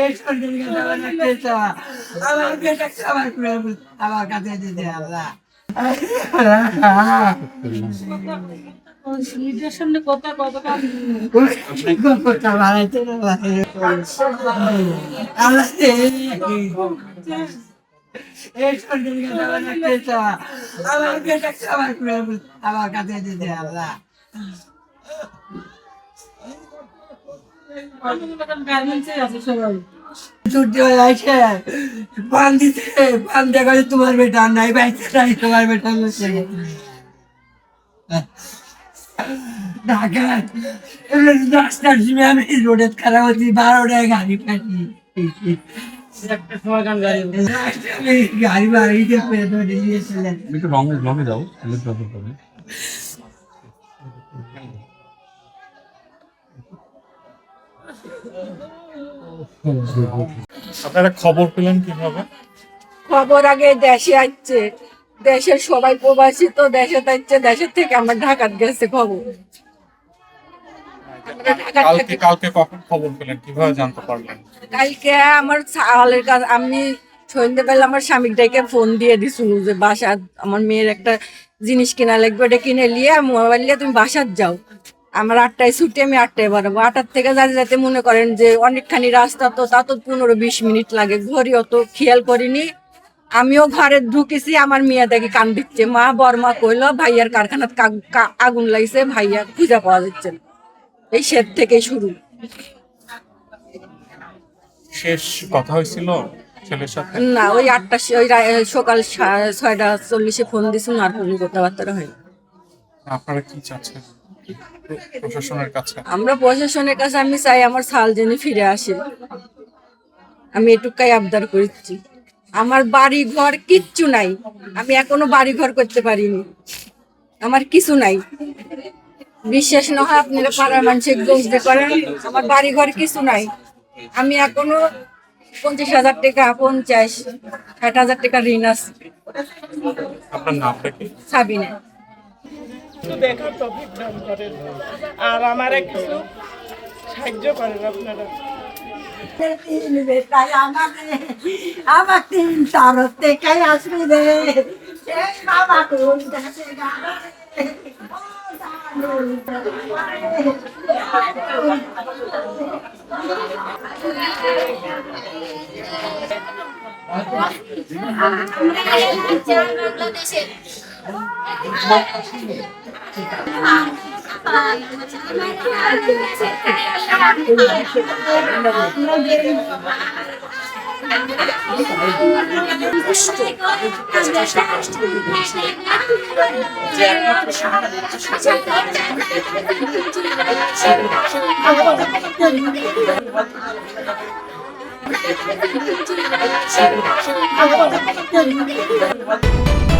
এই সরকারি কাছে আমার একটা চাওয়া। আমার বেটা খাবার করে আমার কাছে দিতে আল্লাহ। নিজের সামনে কথা কত কথা বাড়াইতে না ভাই। আল্লাহ এই সরকারি কাছে আমার একটা চাওয়া। আমার বেটা খাবার করে আমার কাছে দিতে আল্লাহ। গার্মেন্টসে আছে সবাই। ছুটি হয়ে আসে পান দিতে, পান দেখা তোমার বেটা নাই, বাইতে নাই তোমার বেটা বসে ঢাকা দশটার সময় আমি রোডে খারাপ হচ্ছি, 12টায় গাড়ি পাচ্ছি। আমি গাড়ি বাড়িতে পেয়ে ধরে দিয়েছিলেন। একটু রঙে যাও আপনারা খবর পেলেন কিভাবে? খবর আগে দেশে আসছে, দেশের সবাই প্রবাসী তো দেশে থাকছে, দেশের থেকে আমার ঢাকাত গেছে খবর। আমরা ঢাকার থেকে কালকে কখন খবর পেলেন, কিভাবে জানতে পারলেন? কালকে আমার সালের কাজ আমি সন্ধ্যেবেলা আমার স্বামীর ডেকে ফোন দিয়ে দিছিল যে বাসা আমার মেয়ের একটা জিনিস কিনা লাগবে, ওটা কিনে নিয়ে মোবাইল নিয়ে তুমি বাসার যাও। আমার 8টায় ছুটি, আমি 8টায় বাড়াবো। 8টার থেকে যাতে যাতে মনে করেন যে অনেকখানি রাস্তা, তো তা তো 15-20 মিনিট লাগে। ঘড়ি অত খেয়াল করিনি। আমিও ঘরে ঢুকেছি, আমার মেয়ে দেখি কান দিচ্ছে, মা বর্মা কইলো ভাইয়ার কারখানাত আগুন লাগছে, ভাইয়া খুঁজে পাওয়া যাচ্ছে না। এই সেট থেকে শুরু। শেষ কথা হয়েছিল ছেলের সাথে? না, ওই 8টা সকাল 6:40 ফোন দিছিল, আর কোনো কথাবার্তা হয়নি। আপনারা কি চাচ্ছেন প্রশাসনের কাছে? আমরা প্রশাসনের কাছে আমি চাই আমার সাল যেন ফিরে আসে। আমি এটুকাই আবদার করছি। আমার বাড়ি ঘর কিচ্ছু নাই, আমি এখনো বাড়ি ঘর করতে পারিনি, আমার কিছু নাই। বিশ্বাস না হয় আপনারা পাড়ার মানুষের বুঝতে পারেন, আমার বাড়ি ঘর কিছু নাই। আমি এখনো 50,000 টাকা, 50-60,000 টাকা ঋণ আছে। আপনার নামটা কি? সাবিনা। দেখার টপিক দান করেন আর আমার কিছু সাহায্য করেন আপনারা। তাই আমার 3 তারত থেকে আসবি রে বাবা কোন কাছে Thank you.